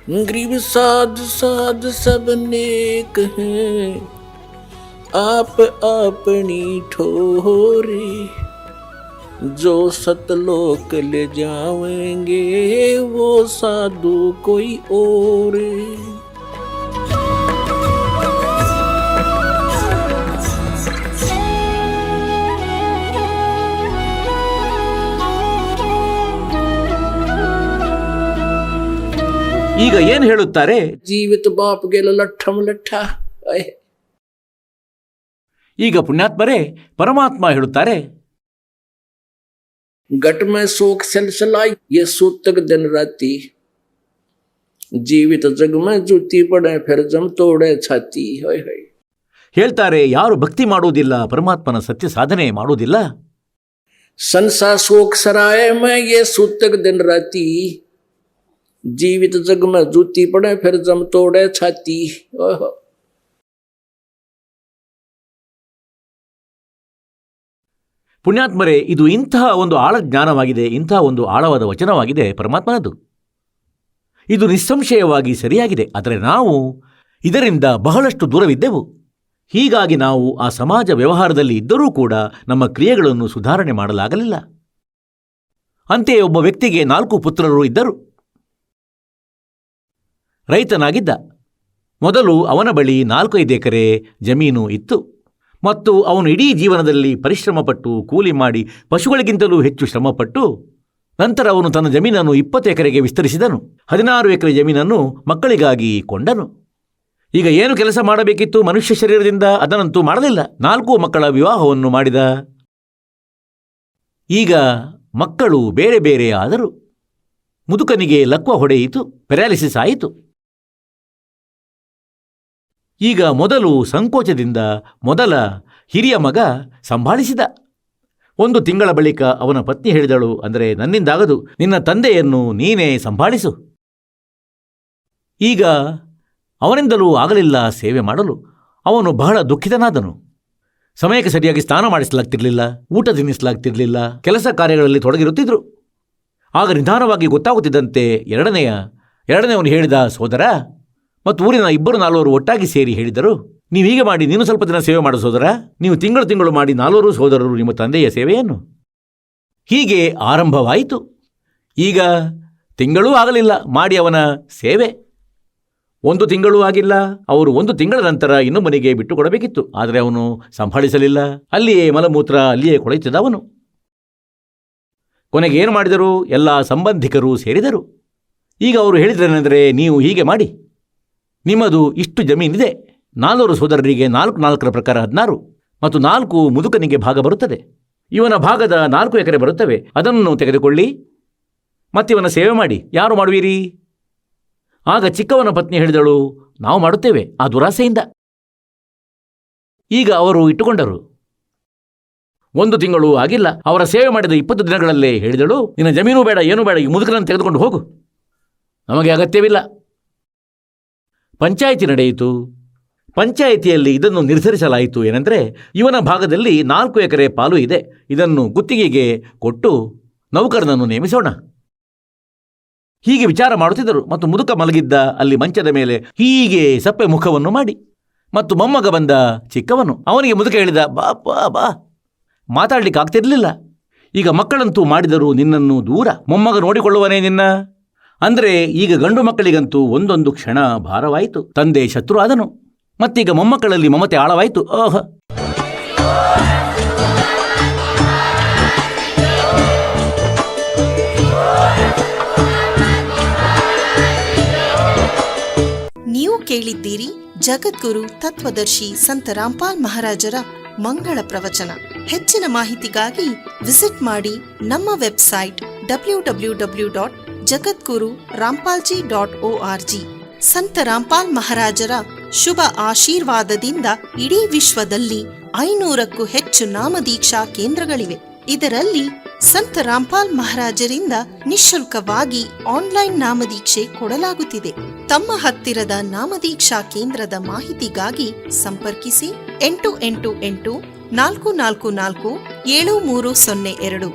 गरीब साध साध सब नेक हैं, आप अपनी ठोरी, जो सतलोक ले जावेंगे वो साधु कोई और। ಈಗ ಏನ್ ಹೇಳುತ್ತಾರೆ? ಜೀವಿತ ಬಾಪ್ಗೆಲ್ಲ ಲಠಂ ಲಠ. ಈಗ ಪುಣ್ಯಾತ್ಮರೇ ಪರಮಾತ್ಮ ಹೇಳುತ್ತಾರೆ, गट में शोक सलसलाई ये सूतक दिन राती, जीवित जग में जूती पड़े फिर जम तोड़े छाती। ಹೇಳ್ತಾರೆ, ಯಾರು ಭಕ್ತಿ ಮಾಡುವುದಿಲ್ಲ, ಪರಮಾತ್ಮನ ಸತ್ಯ ಸಾಧನೆ ಮಾಡುವುದಿಲ್ಲ, संसार शोक सराय में ये सूतक दिन राती, जीवित जग में जूती पड़े फिर जम तोड़े छाती। ಪುಣ್ಯಾತ್ಮರೇ, ಇದು ಇಂತಹ ಒಂದು ಆಳ ಜ್ಞಾನವಾಗಿದೆ, ಇಂತಹ ಒಂದು ಆಳವಾದ ವಚನವಾಗಿದೆ ಪರಮಾತ್ಮನದು. ಇದು ನಿಸ್ಸಂಶಯವಾಗಿ ಸರಿಯಾಗಿದೆ. ಆದರೆ ನಾವು ಇದರಿಂದ ಬಹಳಷ್ಟು ದೂರವಿದ್ದೆವು. ಹೀಗಾಗಿ ನಾವು ಆ ಸಮಾಜ ವ್ಯವಹಾರದಲ್ಲಿ ಇದ್ದರೂ ಕೂಡ ನಮ್ಮ ಕ್ರಿಯೆಗಳನ್ನು ಸುಧಾರಣೆ ಮಾಡಲಾಗಲಿಲ್ಲ. ಅಂತೆಯೇ ಒಬ್ಬ ವ್ಯಕ್ತಿಗೆ 4 ಪುತ್ರರು ಇದ್ದರು. ರೈತನಾಗಿದ್ದ. ಮೊದಲು ಅವನ ಬಳಿ 4-5 ಎಕರೆ ಜಮೀನು ಇತ್ತು ಮತ್ತು ಅವನು ಇಡೀ ಜೀವನದಲ್ಲಿ ಪರಿಶ್ರಮಪಟ್ಟು ಕೂಲಿ ಮಾಡಿ ಪಶುಗಳಿಗಿಂತಲೂ ಹೆಚ್ಚು ಶ್ರಮಪಟ್ಟು ನಂತರ ಅವನು ತನ್ನ ಜಮೀನನ್ನು 20 ಎಕರೆಗೆ ವಿಸ್ತರಿಸಿದನು. 16 ಎಕರೆ ಜಮೀನನ್ನು ಮಕ್ಕಳಿಗಾಗಿ ಕೊಂಡನು. ಈಗ ಏನು ಕೆಲಸ ಮಾಡಬೇಕಿತ್ತು ಮನುಷ್ಯ ಶರೀರದಿಂದ? ಅದನ್ನಂತೂ ಮಾಡಲಿಲ್ಲ. 4 ಮಕ್ಕಳ ವಿವಾಹವನ್ನು ಮಾಡಿದ. ಈಗ ಮಕ್ಕಳು ಬೇರೆ ಬೇರೆ ಆದರು. ಮುದುಕನಿಗೆ ಲಕ್ವ ಹೊಡೆಯಿತು, ಪ್ಯಾರಾಲಿಸಿಸ್ ಆಯಿತು. ಈಗ ಮೊದಲು ಸಂಕೋಚದಿಂದ ಮೊದಲ ಹಿರಿಯ ಮಗ ಸಂಭಾಳಿಸಿದ. 1 ತಿಂಗಳ ಬಳಿಕ ಅವನ ಪತ್ನಿ ಹೇಳಿದಳು, ಅಂದರೆ ನನ್ನಿಂದಾಗದು, ನಿನ್ನ ತಂದೆಯನ್ನು ನೀನೇ ಸಂಭಾಳಿಸು. ಈಗ ಅವನಿಂದಲೂ ಆಗಲಿಲ್ಲ ಸೇವೆ ಮಾಡಲು. ಅವನು ಬಹಳ ದುಃಖಿತನಾದನು. ಸಮಯಕ್ಕೆ ಸರಿಯಾಗಿ ಸ್ನಾನ ಮಾಡಿಸಲಾಗ್ತಿರಲಿಲ್ಲ, ಊಟ ತಿನ್ನಿಸಲಾಗ್ತಿರಲಿಲ್ಲ, ಕೆಲಸ ಕಾರ್ಯಗಳಲ್ಲಿ ತೊಡಗಿರುತ್ತಿದ್ರು. ಆಗ ನಿಧಾನವಾಗಿ ಗೊತ್ತಾಗುತ್ತಿದ್ದಂತೆ ಎರಡನೆಯವನು ಹೇಳಿದ, ಸೋದರ, ಮತ್ತು ಊರಿನ 2-4 ಒಟ್ಟಾಗಿ ಸೇರಿ ಹೇಳಿದರು, ನೀವು ಹೀಗೆ ಮಾಡಿ, ನೀನು ಸ್ವಲ್ಪ ದಿನ ಸೇವೆ ಮಾಡು ಸೋದರ, ನೀವು ತಿಂಗಳು ಮಾಡಿ 4 ಸೋದರರು ನಿಮ್ಮ ತಂದೆಯ ಸೇವೆಯನ್ನು. ಹೀಗೆ ಆರಂಭವಾಯಿತು. ಈಗ ತಿಂಗಳೂ ಆಗಲಿಲ್ಲ ಮಾಡಿ ಅವನ ಸೇವೆ. 1 ತಿಂಗಳೂ ಆಗಿಲ್ಲ. ಅವರು 1 ತಿಂಗಳ ನಂತರ ಇನ್ನೊಬ್ಬನಿಗೆ ಬಿಟ್ಟು ಕೊಡಬೇಕಿತ್ತು. ಆದರೆ ಅವನು ಸಂಭಾಳಿಸಲಿಲ್ಲ. ಅಲ್ಲಿಯೇ ಮಲಮೂತ್ರ, ಅಲ್ಲಿಯೇ ಕೊಳೆಯುತ್ತಿದ್ದವನು. ಕೊನೆಗೆ ಏನು ಮಾಡಿದರು? ಎಲ್ಲ ಸಂಬಂಧಿಕರು ಸೇರಿದರು. ಈಗ ಅವರು ಹೇಳಿದ್ರೇನೆಂದರೆ, ನೀವು ಹೀಗೆ ಮಾಡಿ, ನಿಮ್ಮದು ಇಷ್ಟು ಜಮೀನಿದೆ, 4 ಸೋದರರಿಗೆ 4 ಪ್ರಕಾರ 16 ಮತ್ತು 4 ಮುದುಕನಿಗೆ ಭಾಗ ಬರುತ್ತದೆ. ಇವನ ಭಾಗದ 4 ಎಕರೆ ಬರುತ್ತವೆ, ಅದನ್ನು ತೆಗೆದುಕೊಳ್ಳಿ ಮತ್ತಿವನ ಸೇವೆ ಮಾಡಿ. ಯಾರು ಮಾಡುವಿರಿ? ಆಗ ಚಿಕ್ಕವನ ಪತ್ನಿ ಹೇಳಿದಳು, ನಾವು ಮಾಡುತ್ತೇವೆ, ಆ ದುರಾಸೆಯಿಂದ. ಈಗ ಅವರು ಇಟ್ಟುಕೊಂಡರು. 1 ತಿಂಗಳು ಆಗಿಲ್ಲ. ಅವರ ಸೇವೆ ಮಾಡಿದ 20 ದಿನಗಳಲ್ಲೇ ಹೇಳಿದಳು, ನಿನ್ನ ಜಮೀನು ಬೇಡ, ಏನೂ ಬೇಡ, ಈ ಮುದುಕನನ್ನು ತೆಗೆದುಕೊಂಡು ಹೋಗು, ನಮಗೆ ಅಗತ್ಯವಿಲ್ಲ. ಪಂಚಾಯಿತಿ ನಡೆಯಿತು. ಪಂಚಾಯಿತಿಯಲ್ಲಿ ಇದನ್ನು ನಿರ್ಧರಿಸಲಾಯಿತು. ಏನೆಂದರೆ, ಇವನ ಭಾಗದಲ್ಲಿ 4 ಎಕರೆ ಪಾಲು ಇದೆ, ಇದನ್ನು ಗುತ್ತಿಗೆಗೆ ಕೊಟ್ಟು ನೌಕರನನ್ನು ನೇಮಿಸೋಣ. ಹೀಗೆ ವಿಚಾರ ಮಾಡುತ್ತಿದ್ದರು. ಮತ್ತು ಮುದುಕ ಮಲಗಿದ್ದ ಅಲ್ಲಿ ಮಂಚದ ಮೇಲೆ ಹೀಗೆ ಸಪ್ಪೆ ಮುಖವನ್ನು ಮಾಡಿ. ಮತ್ತು ಮೊಮ್ಮಗ ಬಂದ ಚಿಕ್ಕವನು. ಅವನಿಗೆ ಮುದುಕ ಹೇಳಿದ, ಬಾ. ಮಾತಾಡ್ಲಿಕ್ಕೆ ಆಗ್ತಿರ್ಲಿಲ್ಲ. ಈಗ ಮಕ್ಕಳಂತೂ ಮಾಡಿದರು ನಿನ್ನನ್ನು ದೂರ, ಮೊಮ್ಮಗ ನೋಡಿಕೊಳ್ಳುವನೇ ನಿನ್ನ. ಅಂದರೆ ಈಗ ಗಂಡು ಮಕ್ಕಳಿಗಂತೂ ಒಂದೊಂದು ಕ್ಷಣ ಭಾರವಾಯಿತು. ತಂದೆ ಶತ್ರು ಆದನು. ಮತ್ತೀಗ ಮೊಮ್ಮಕ್ಕಳಲ್ಲಿ ಮಮತೆ ಆಳವಾಯಿತು. ನೀವು ಕೇಳಿದ್ದೀರಿ ಜಗದ್ಗುರು ತತ್ವದರ್ಶಿ ಸಂತ ರಾಮ್ಪಾಲ್ ಮಹಾರಾಜರ ಮಂಗಳ ಪ್ರವಚನ. ಹೆಚ್ಚಿನ ಮಾಹಿತಿಗಾಗಿ ವಿಸಿಟ್ ಮಾಡಿ ನಮ್ಮ ವೆಬ್ಸೈಟ್ www.jagadguru-rampalji.org. ಸಂತ ರಾಮ್ಪಾಲ್ ಮಹಾರಾಜರ ಶುಭ ಆಶೀರ್ವಾದದಿಂದ ಇಡೀ ವಿಶ್ವದಲ್ಲಿ 500ಕ್ಕೂ ಹೆಚ್ಚು ನಾಮದೀಕ್ಷಾ ಕೇಂದ್ರಗಳಿವೆ. ಇದರಲ್ಲಿ ಸಂತ ರಾಮ್ಪಾಲ್ ಮಹಾರಾಜರಿಂದ ನಿಶುಲ್ಕವಾಗಿ ಆನ್ಲೈನ್ ನಾಮದೀಕ್ಷೆ ಕೊಡಲಾಗುತ್ತಿದೆ. ತಮ್ಮ ಹತ್ತಿರದ ನಾಮದೀಕ್ಷಾ ಕೇಂದ್ರದ ಮಾಹಿತಿಗಾಗಿ ಸಂಪರ್ಕಿಸಿ 888 444 7302.